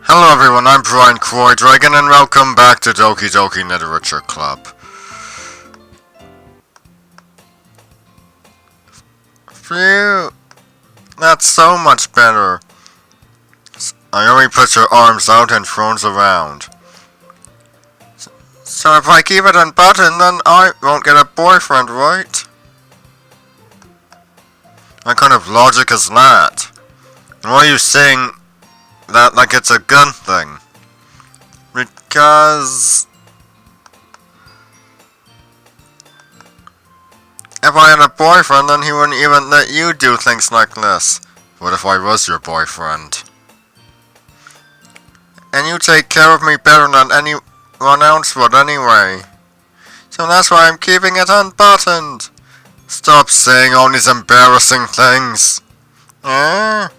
Hello everyone, I'm Brian Croy Dragon and welcome back to Doki Doki Literature Club. Phew, that's so much better. Ayori puts her arms out and throws around. So if I keep it unbuttoned, then I won't get a boyfriend, right? What kind of logic is that? And why are you saying that like it's a good thing? Because if I had a boyfriend, then he wouldn't even let you do things like this. What if I was your boyfriend? And you take care of me better than anyone else would anyway. So that's why I'm keeping it unbuttoned. Stop saying all these embarrassing things. Eh?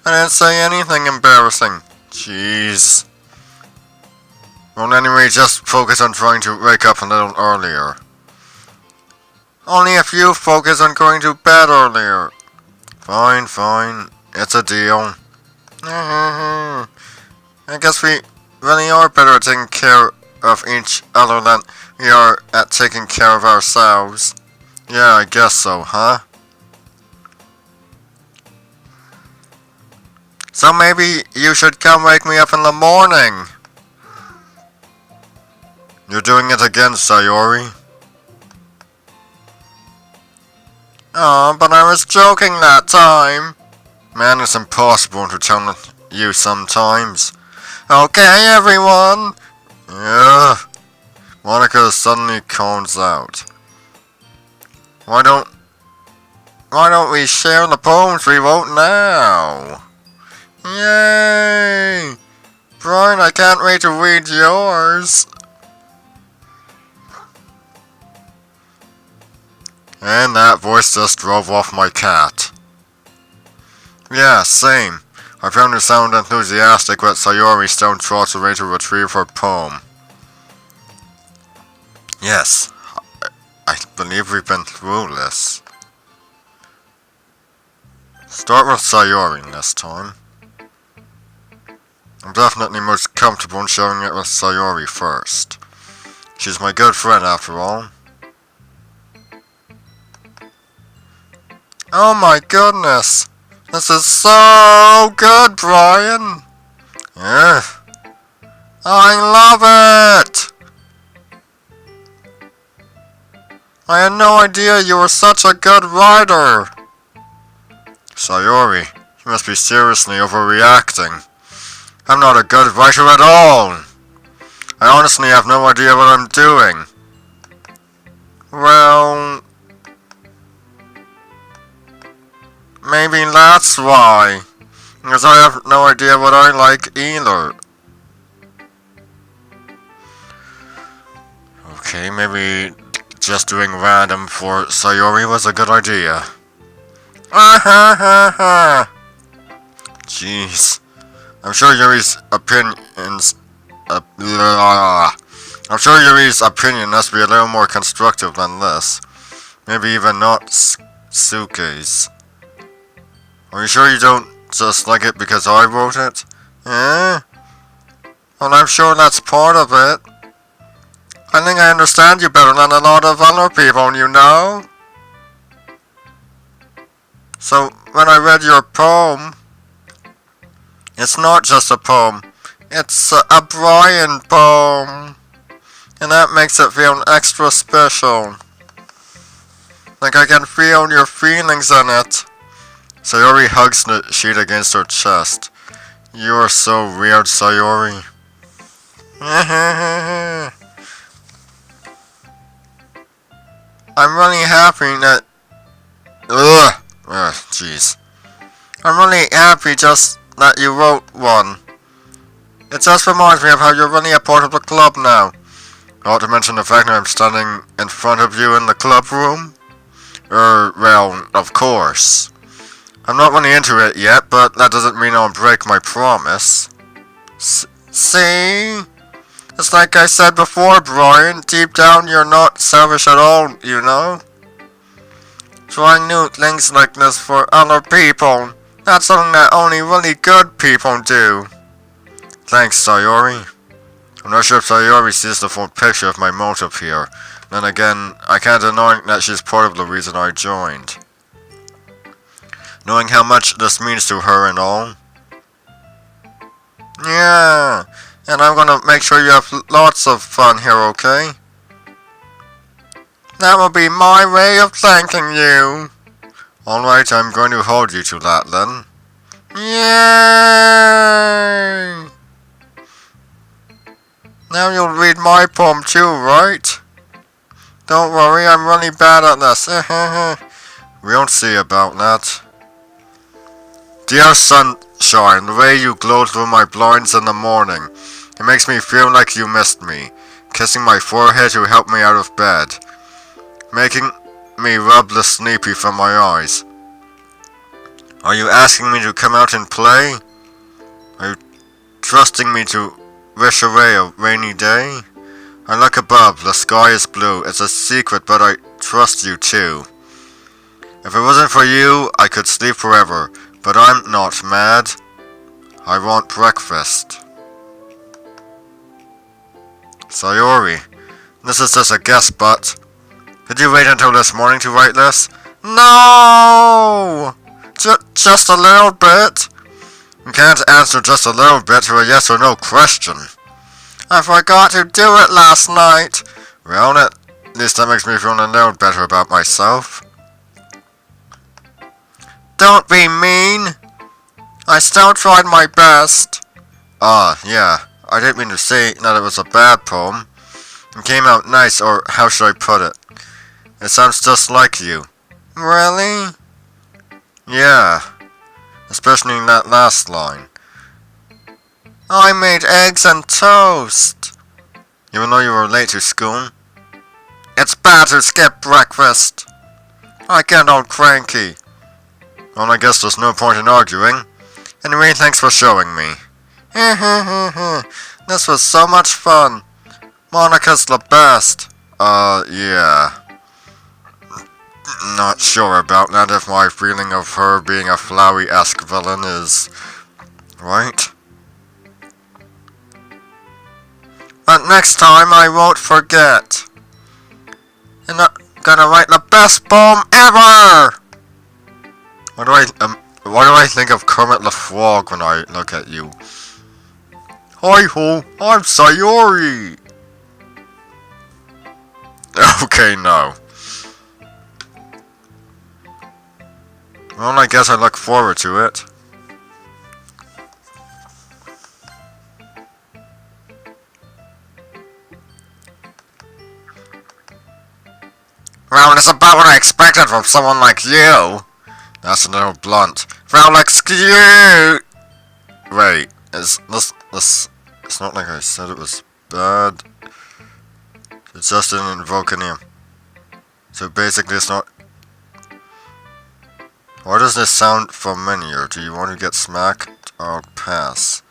I didn't say anything embarrassing. Jeez. Well, anyway, just focus on trying to wake up a little earlier. Only if you focus on going to bed earlier. Fine, fine. It's a deal. I guess we really are better at taking care of each other than we are at taking care of ourselves. Yeah, I guess so, huh? So maybe you should come wake me up in the morning. You're doing it again, Sayori. Oh, but I was joking that time. Man, it's impossible to tell you sometimes. Okay, everyone. Ugh. Monica suddenly calls out. Why don't we share the poems we wrote now? Yay! Brian, I can't wait to read yours. And that voice just drove off my cat. Yeah, same. I found her sound enthusiastic, but Sayori still trots away to retrieve her poem. Yes, I believe we've been through this. Start with Sayori this time. I'm definitely most comfortable in sharing it with Sayori first. She's my good friend after all. Oh my goodness! This is so good, Brian! Yeah. I love it! I had no idea you were such a good writer! Sayori, you must be seriously overreacting. I'm not a good writer at all! I honestly have no idea what I'm doing. Well, maybe that's why. Because I have no idea what I like either. Okay, maybe just doing random for Sayori was a good idea. Jeez. I'm sure Yuri's opinion must be a little more constructive than this. Maybe even not Suke's. Are you sure you don't just like it because I wrote it? Eh? Well, I'm sure that's part of it. I think I understand you better than a lot of other people, you know? So, when I read your poem, it's not just a poem, it's a Brian poem. And that makes it feel extra special. Like I can feel your feelings in it. Sayori hugs the sheet against her chest. You're so weird, Sayori. I'm really happy that... jeez. I'm really happy just that you wrote one. It just reminds me of how you're really a part of the club now. Not to mention the fact that I'm standing in front of you in the club room. Well, of course. I'm not really into it yet, but that doesn't mean I'll break my promise. See? It's like I said before, Brian. Deep down, you're not selfish at all, you know? Trying new things like this for other people. That's something that only really good people do. Thanks, Sayori. I'm not sure if Sayori sees the full picture of my motive here. Then again, I can't deny that she's part of the reason I joined. Knowing how much this means to her and all. Yeah, and I'm gonna make sure you have lots of fun here, okay? That will be my way of thanking you. Alright, I'm going to hold you to that then. Yay! Now you'll read my poem too, right? Don't worry, I'm really bad at this. We'll see about that. Dear sunshine, the way you glow through my blinds in the morning. It makes me feel like you missed me. Kissing my forehead to help me out of bed. Making me rub the sleepy from my eyes. Are you asking me to come out and play? Are you trusting me to wish away a rainy day? I look above, the sky is blue. It's a secret, but I trust you too. If it wasn't for you, I could sleep forever. But I'm not mad. I want breakfast. Sayori, this is just a guess, but... Did you wait until this morning to write this? No! Just a little bit? You can't answer just a little bit to a yes or no question. I forgot to do it last night. Well, at least that makes me feel a little better about myself. Don't be mean. I still tried my best. Yeah. I didn't mean to say that it was a bad poem. It came out nice, or how should I put it? It sounds just like you. Really? Yeah. Especially in that last line. I made eggs and toast. Even though you were late to school? It's bad to skip breakfast. I get all cranky. Well, I guess there's no point in arguing. Anyway, thanks for showing me. This was so much fun. Monica's the best. Yeah. Not sure about that if my feeling of her being a Flowey-esque villain is... right? But next time I won't forget. And I'm gonna write the best poem ever! Why do I think of Kermit the Frog when I look at you? Hi-ho, I'm Sayori! Okay, no. Well, I guess I look forward to it. Well, it's about what I expected from someone like you. That's a little blunt. Well, excuse... Wait, is this... It's not like I said it was bad. It just didn't invoke any... So basically it's not... Why does this sound familiar? Do you want to get smacked? I'll pass.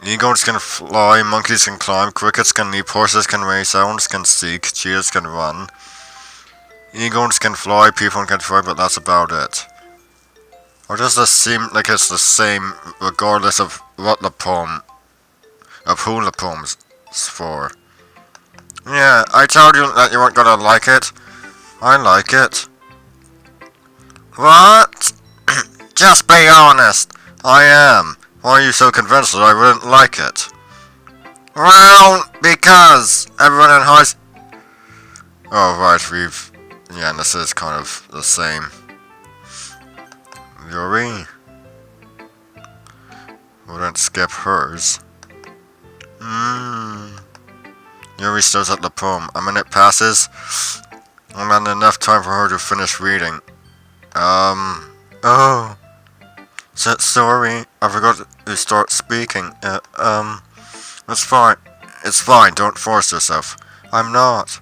Eagles can fly, monkeys can climb, crickets can leap, horses can race, owls can seek, cheetahs can run. Eagles can fly, people can fly, but that's about it. Or does this seem like it's the same regardless of what the poem, of who the poem's for? Yeah, I told you that you weren't gonna like it. I like it. What? Just be honest. I am. Why are you so convinced that I wouldn't like it? Well, because everyone in high school... Oh, right, yeah, and this is kind of the same. Yuri? Wouldn't skip hers. Yuri stares at the poem. A minute passes. And not enough time for her to finish reading. Oh. Sorry, I forgot to start speaking. It's fine. It's fine, don't force yourself. I'm not.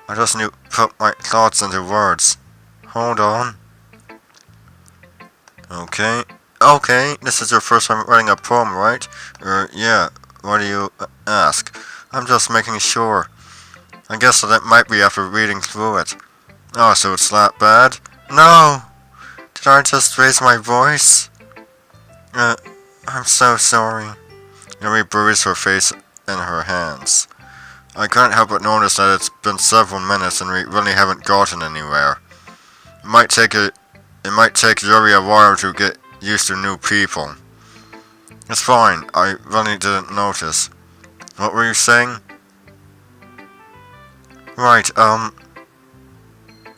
I just need to put my thoughts into words. Hold on. Okay. Okay, this is your first time writing a poem, right? Yeah. Why do you ask? I'm just making sure. I guess that it might be after reading through it. Oh, so it's that bad? No! Did I just raise my voice? I'm so sorry. Yuri buries her face in her hands. I can't help but notice that it's been several minutes and we really haven't gotten anywhere. It might take Yuri a while to get used to new people. It's fine, I really didn't notice. What were you saying? Right,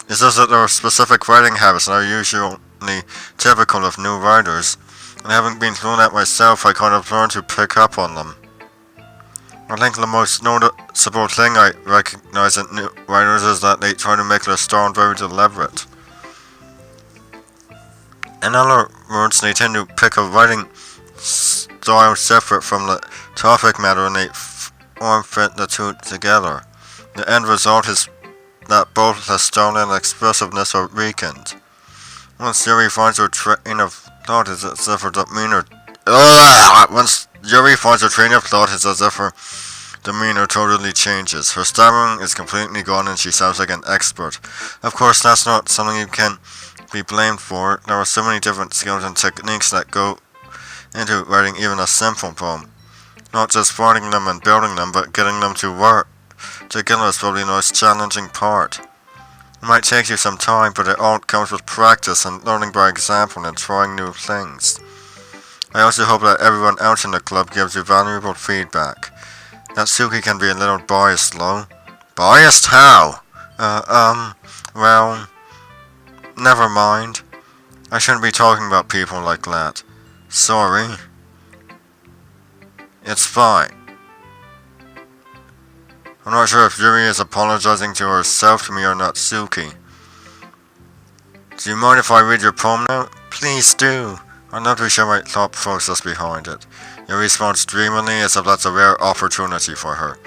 it's just that there are specific writing habits that are usually typical of new writers, and having been through that myself, I kind of learned to pick up on them. I think the most noticeable thing I recognize in new writers is that they try to make their style very deliberate. In other words, they tend to pick a writing style separate from the topic matter and they fit the two together. The end result is that both the style and expressiveness are weakened. Once Yuri finds her train of thought, it's as if her demeanor. Once Yuri finds her train of thought, it's as if her demeanor totally changes. Her stammering is completely gone, and she sounds like an expert. Of course, that's not something you can be blamed for. There are so many different skills and techniques that go into writing even a simple poem. Not just writing them and building them, but getting them to work together is probably the most challenging part. It might take you some time, but it all comes with practice and learning by example and trying new things. I also hope that everyone else in the club gives you valuable feedback. Natsuki can be a little biased, though. Biased how? Well, never mind. I shouldn't be talking about people like that. Sorry. It's fine. I'm not sure if Yuri is apologizing to herself, to me, or Natsuki. Do you mind if I read your poem now? Please do. I'd love to share my thought process behind it. Yuri responds dreamily as if that's a rare opportunity for her,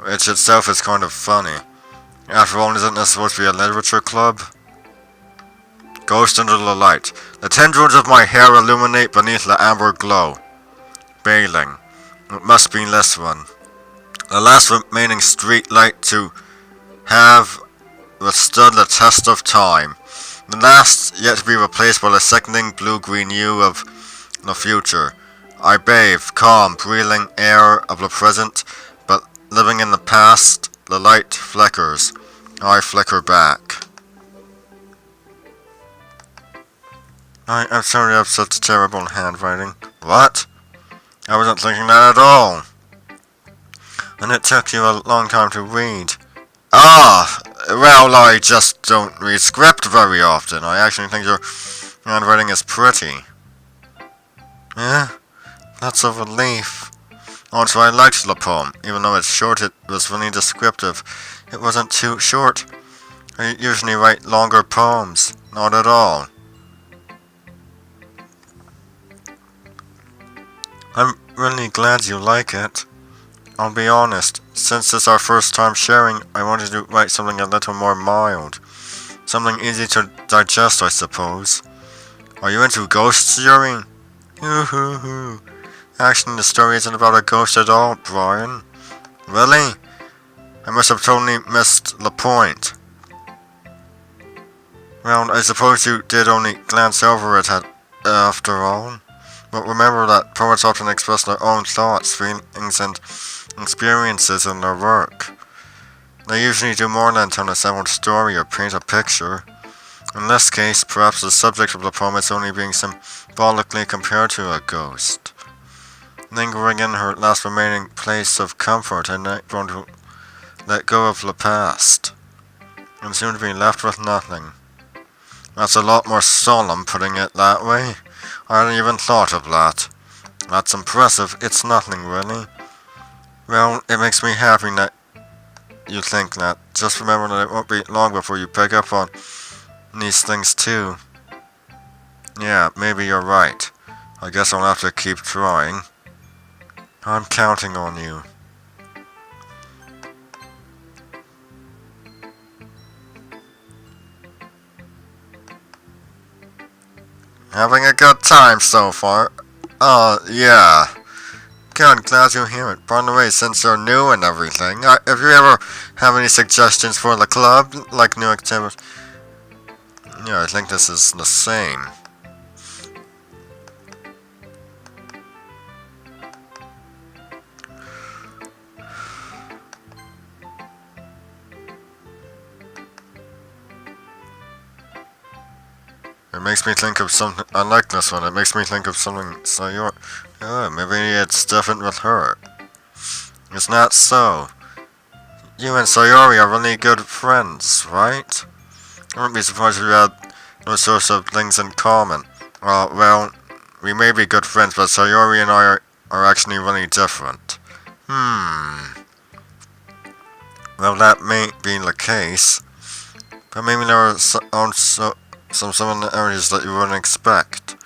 which itself is kind of funny. After all, isn't this supposed to be a literature club? Ghost under the light. The tendrils of my hair illuminate beneath the amber glow. Bailing. It must be this one. The last remaining street light to have withstood the test of time. The last yet to be replaced by the sickening blue-green hue of the future. I bathe, calm, breathing air of the present, but living in the past, the light flickers. I flicker back. I'm sorry I have such terrible handwriting. What? I wasn't thinking that at all. And it took you a long time to read. Well, I just don't read script very often. I actually think your handwriting is pretty. Yeah? That's a relief. Also, I liked the poem. Even though it's short, it was really descriptive. It wasn't too short. I usually write longer poems. Not at all. I'm really glad you like it. I'll be honest, since it's our first time sharing, I wanted to write something a little more mild. Something easy to digest, I suppose. Are you into ghosts, Yuri? Hoo. Actually, the story isn't about a ghost at all, Brian. Really? I must have totally missed the point. Well, I suppose you did only glance over it after all. But remember that poets often express their own thoughts, feelings, and experiences in their work. They usually do more than tell a simple story or paint a picture. In this case, perhaps the subject of the poem is only being symbolically compared to a ghost. Lingering in her last remaining place of comfort, and not going to let go of the past, and soon to be left with nothing. That's a lot more solemn, putting it that way. I hadn't even thought of that. That's impressive. It's nothing, really. Well, it makes me happy that you think that. Just remember that it won't be long before you pick up on these things, too. Yeah, maybe you're right. I guess I'll have to keep trying. I'm counting on you. Having a good time so far? Yeah. Good, glad you hear it. By the way, since you're new and everything, if you ever have any suggestions for the club, like new activities, Yeah, I think this is the same. It makes me think of something. I like this one. It makes me think of something. Sayori. Yeah, maybe it's different with her. It's not so. You and Sayori are really good friends, right? I wouldn't be surprised if you had those sorts of things in common. Well, we may be good friends, but Sayori and I are actually really different. Well, that may be the case, but maybe there are also some similarities that you wouldn't expect.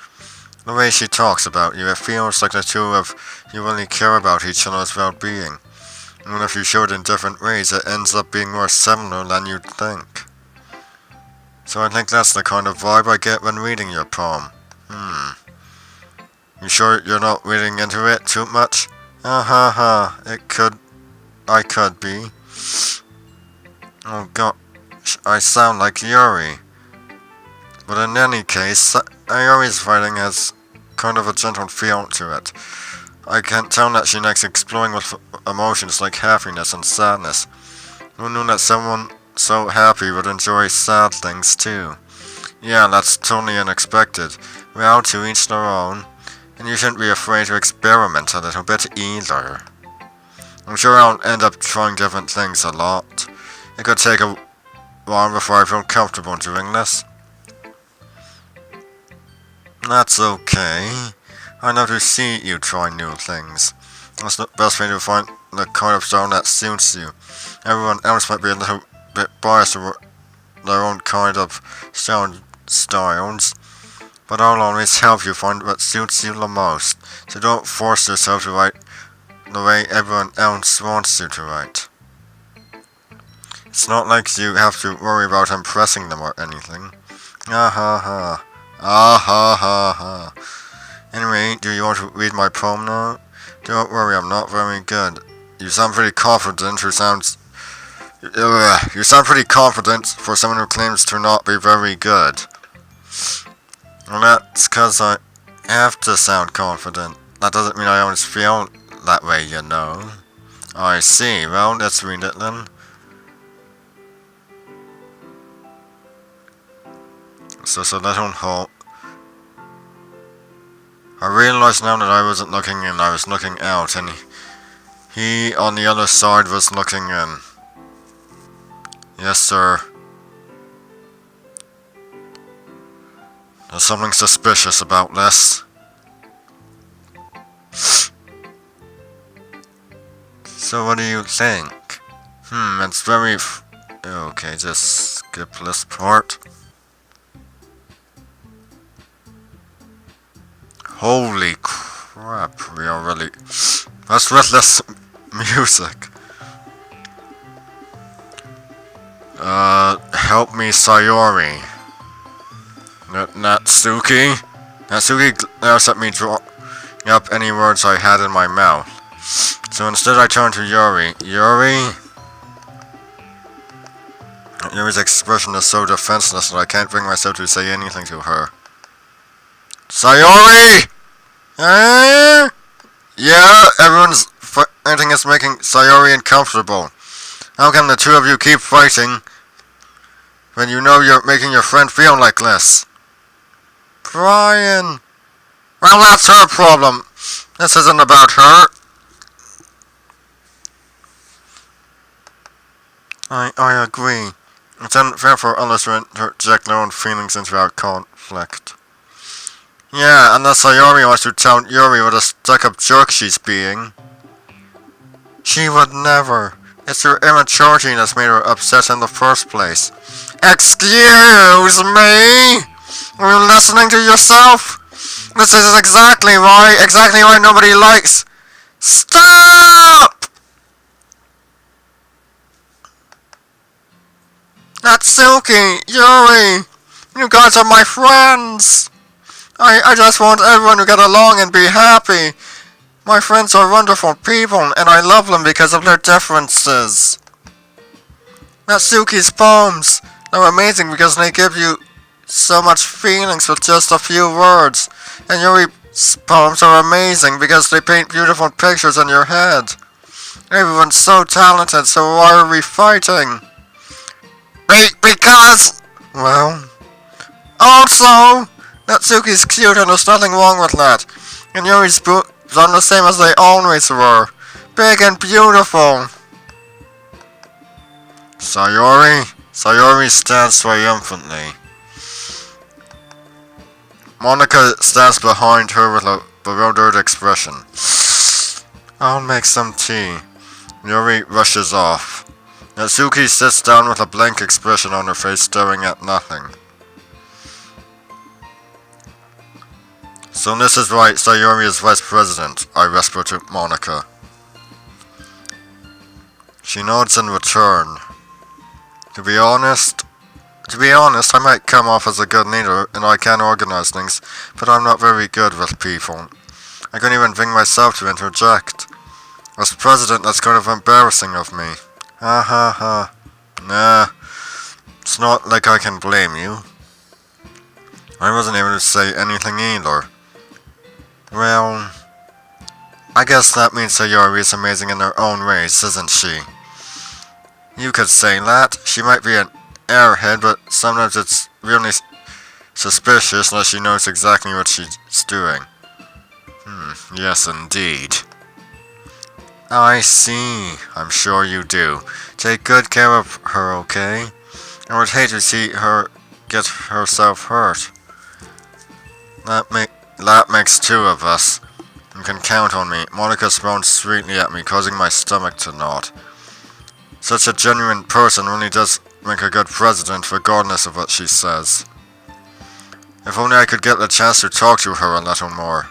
The way she talks about you, it feels like the two of you really care about each other's well-being. Even if you show it in different ways, it ends up being more similar than you'd think. So I think that's the kind of vibe I get when reading your poem. You sure you're not reading into it too much? I could be. Oh gosh, I sound like Yuri. But in any case, Sayori's writing has kind of a gentle feel to it. I can tell that she likes exploring with emotions like happiness and sadness. Who knew that someone so happy would enjoy sad things too? Yeah, that's totally unexpected. Well, to each their own. And you shouldn't be afraid to experiment a little bit either. I'm sure I'll end up trying different things a lot. It could take a while before I feel comfortable doing this. That's okay. I love to see you try new things. That's the best way to find the kind of style that suits you. Everyone else might be a little bit biased to their own kind of styles, but I'll always help you find what suits you the most. So don't force yourself to write the way everyone else wants you to write. It's not like you have to worry about impressing them or anything. Anyway, do you want to read my poem now? Don't worry, I'm not very good. You sound pretty confident. You sound pretty confident for someone who claims to not be very good. Well, that's 'cause I have to sound confident. That doesn't mean I always feel that way, you know. I see. Well, let's read it then. So let on hold. I realized now that I wasn't looking in, I was looking out, and he on the other side was looking in. Yes, sir. There's something suspicious about this. So what do you think? It's very okay, just skip this part. Holy crap, we are really... Let's read this music. Help me, Sayori. Natsuki? Natsuki glares at me, drawing up any words I had in my mouth. So instead I turn to Yuri. Yuri? Yuri's expression is so defenseless that I can't bring myself to say anything to her. Sayori! Yeah, everyone's fighting is making Sayori uncomfortable. How can the two of you keep fighting when you know you're making your friend feel like this? Brian! Well, that's her problem. This isn't about her. I agree. It's unfair for others to interject their own feelings into our conflict. Yeah, unless Sayori wants to tell Yuri what a stuck-up jerk she's being. She would never. It's her immaturity that's made her upset in the first place. Excuse me? Are you listening to yourself? This is exactly why nobody likes... Stop! Natsuki, Yuri, you guys are my friends. I just want everyone to get along and be happy. My friends are wonderful people, and I love them because of their differences. Natsuki's poems are amazing because they give you so much feelings with just a few words. And Yuri's poems are amazing because they paint beautiful pictures in your head. Everyone's so talented, so why are we fighting? Because... Well... Also, Natsuki's cute and there's nothing wrong with that. And Yuri's boobs are the same as they always were. Big and beautiful. Sayori stands triumphantly. Monica stands behind her with a bewildered expression. I'll make some tea. Yuri rushes off. Natsuki sits down with a blank expression on her face, staring at nothing. So this is why Sayori is vice president, I whisper to Monica. She nods in return. To be honest, I might come off as a good leader and I can organize things, but I'm not very good with people. I couldn't even bring myself to interject. As president, that's kind of embarrassing of me. Ha ha ha. Nah, it's not like I can blame you. I wasn't able to say anything either. Well, I guess that means Sayori is amazing in her own ways, isn't she? You could say that. She might be an airhead, but sometimes it's really suspicious unless she knows exactly what she's doing. Yes indeed. I see. I'm sure you do. Take good care of her, okay? I would hate to see her get herself hurt. That makes two of us. You can count on me. Monica smiled sweetly at me, causing my stomach to knot. Such a genuine person really does make a good president, regardless of what she says. If only I could get the chance to talk to her a little more.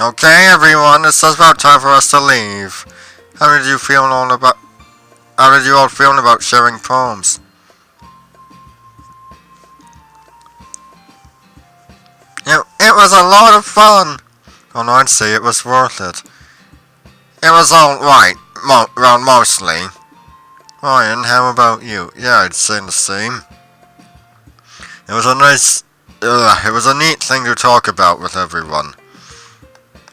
Okay, everyone, it's just about time for us to leave. How did you all feel about sharing poems? It was a lot of fun. Oh no, I'd say it was worth it. It was alright, mostly. Ryan, how about you? Yeah, I'd say the same. It was a neat thing to talk about with everyone.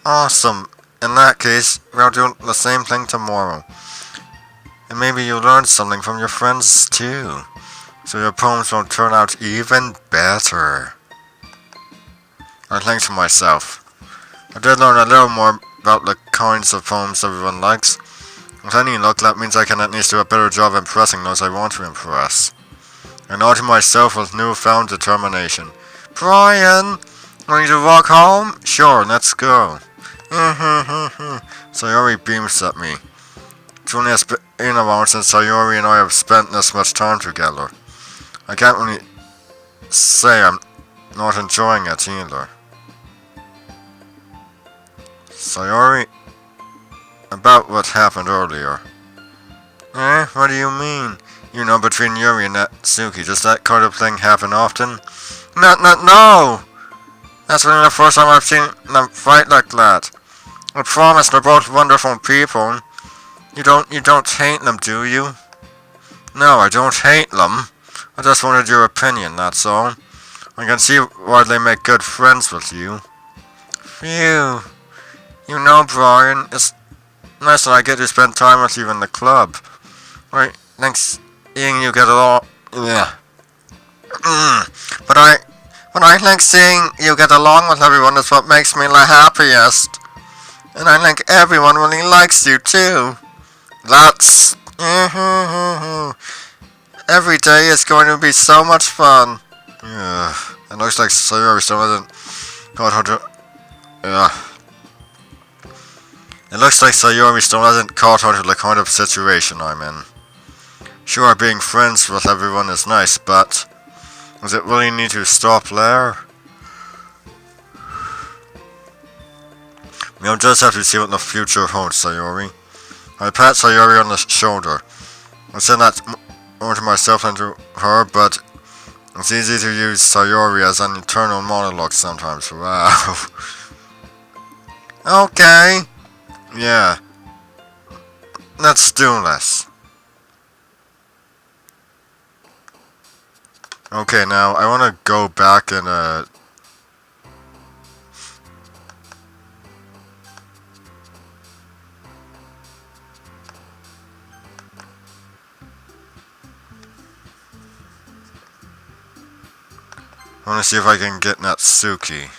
Awesome. In that case, we'll do the same thing tomorrow. And maybe you'll learn something from your friends too. So your poems will turn out even better. I think to myself. I did learn a little more about the kinds of poems everyone likes. With any luck, that means I can at least do a better job impressing those I want to impress. I nod to myself with newfound determination. Brian, ready to walk home? Sure, let's go. Sayori beams at me. It's only been a while since Sayori and I have spent this much time together. I can't really say I'm not enjoying it either. Sayori, about what happened earlier. What do you mean? You know, between Yuri and Natsuki, does that kind of thing happen often? No! That's really the first time I've seen them fight like that. I promise they're both wonderful people. You don't hate them, do you? No, I don't hate them. I just wanted your opinion, that's all. I can see why they make good friends with you. Phew. You know, Brian, it's nice that I get to spend time with you in the club. Right, thanks seeing you get along. Yeah. But I think seeing you get along with everyone is what makes me the happiest. And I think everyone really likes you too. That's... Every day is going to be so much fun. Yeah. It looks like Sayori still hasn't got her to... It looks like Sayori still hasn't caught on to the kind of situation I'm in. Sure, being friends with everyone is nice, but... Does it really need to stop there? We'll just have to see what the future holds, Sayori. I pat Sayori on the shoulder. I said that more to myself than to her, but... It's easy to use Sayori as an internal monologue sometimes. Wow. Okay. Yeah. Let's do this. Okay, now I want to go back and I want to see if I can get Natsuki.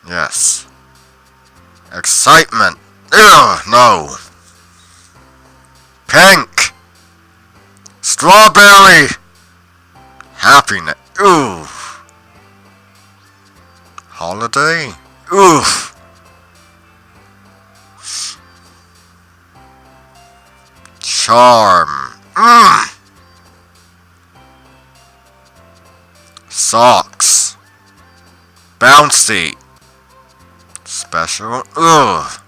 Yes. Excitement. Ugh, no. Pink. Strawberry. Happiness. Ooh. Holiday. Oof. Charm. Socks. Bouncy. Special. Ugh.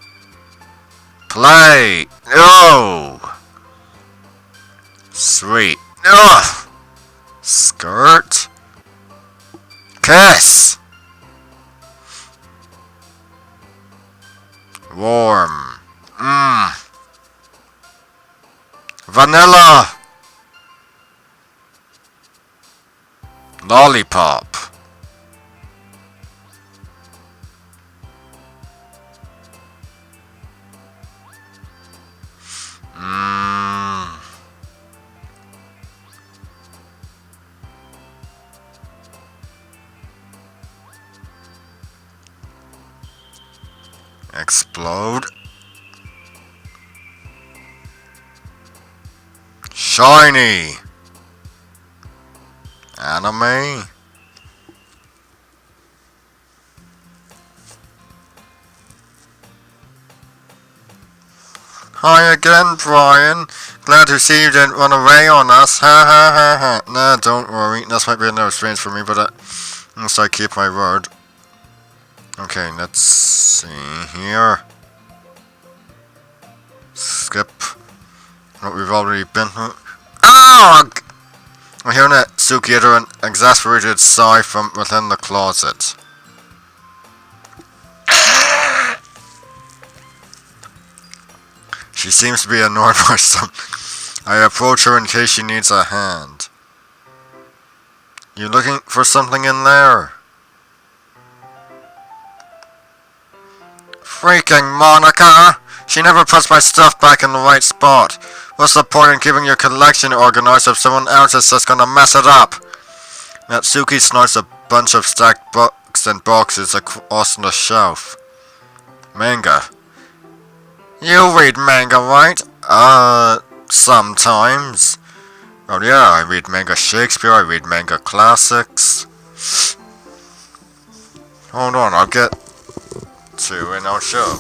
Play. No. Sweet. Ugh. Skirt. Kiss. Warm. Vanilla. Lollipop. Explode. Shiny. Anime. Hi again, Brian. Glad to see you didn't run away on us. Ha ha ha ha. Nah, don't worry. This might be a little strange for me, but unless I keep my word. Okay, let's see here. Skip. What we've already been through. Oh! I hear Natsuki utter an exasperated sigh from within the closet. She seems to be annoyed by something. I approach her in case she needs a hand. You looking for something in there? Freaking Monica! She never puts my stuff back in the right spot. What's the point in keeping your collection organized if someone else is just gonna mess it up? Natsuki snorts a bunch of stacked books and boxes across the shelf. Manga. You read manga, right? Sometimes. Oh yeah, I read manga Shakespeare, I read manga classics. Hold on, I'll get to and I'll show.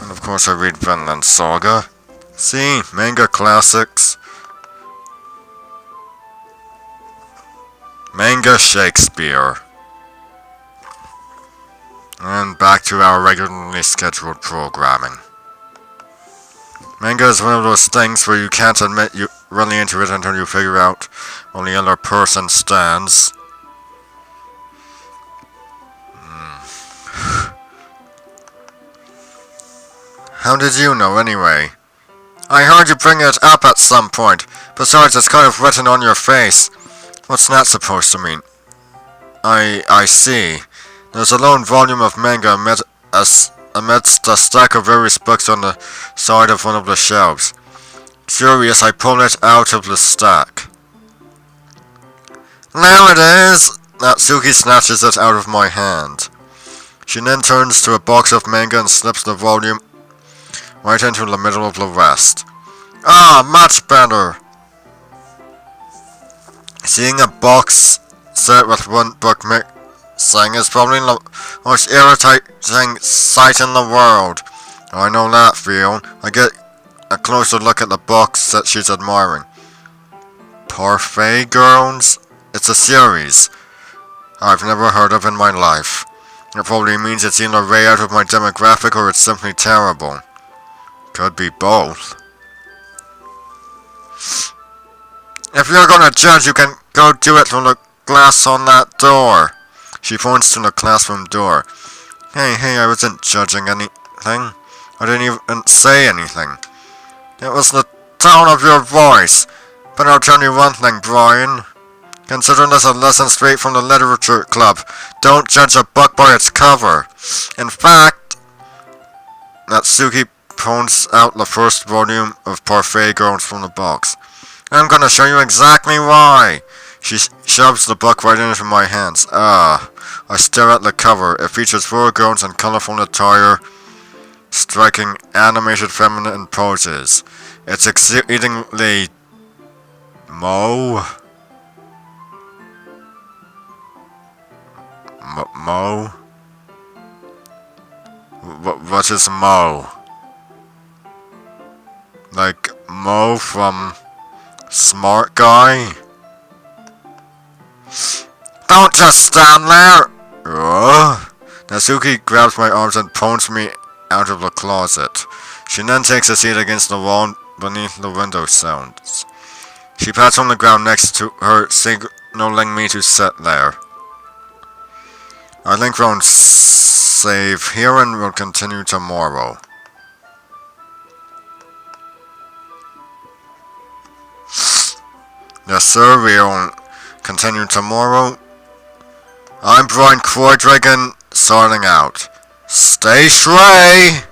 And of course I read Vinland Saga. See, manga classics. Manga Shakespeare. And back to our regularly scheduled programming. Manga is one of those things where you can't admit you're really into it until you figure out where the other person stands. How did you know, anyway? I heard you bring it up at some point. Besides, it's kind of written on your face. What's that supposed to mean? I see. There's a lone volume of manga amidst a stack of various books on the side of one of the shelves. Curious, I pull it out of the stack. There it is! Natsuki snatches it out of my hand. She then turns to a box of manga and slips the volume right into the middle of the rest. Ah, much better! Seeing a box set with one book missing is probably the most irritating sight in the world. I know that feeling. I get a closer look at the box that she's admiring. Parfait Girls? It's a series I've never heard of in my life. It probably means it's either way out of my demographic or it's simply terrible. Could be both. If you're gonna judge, you can go do it from the glass on that door. She points to the classroom door. Hey, I wasn't judging anything. I didn't even say anything. It was the tone of your voice. But I'll tell you one thing, Brian. Considering this a lesson straight from the literature club, don't judge a book by its cover. In fact, Natsuki pulls out the first volume of Parfait Girls from the box. I'm gonna show you exactly why. She shoves the book right into my hands. I stare at the cover. It features 4 girls in colorful attire, striking animated feminine poses. It's exceedingly Mo? What is Mo? Like Mo from Smart Guy? Don't just stand there! Natsuki grabs my arms and pulls me out of the closet. She then takes a seat against the wall beneath the window sills. She pats on the ground next to her, signaling me to sit there. I think we'll save here and we'll continue tomorrow. Yes sir, we'll continue tomorrow. I'm Brian Croydragon, signing out. Stay Shrey!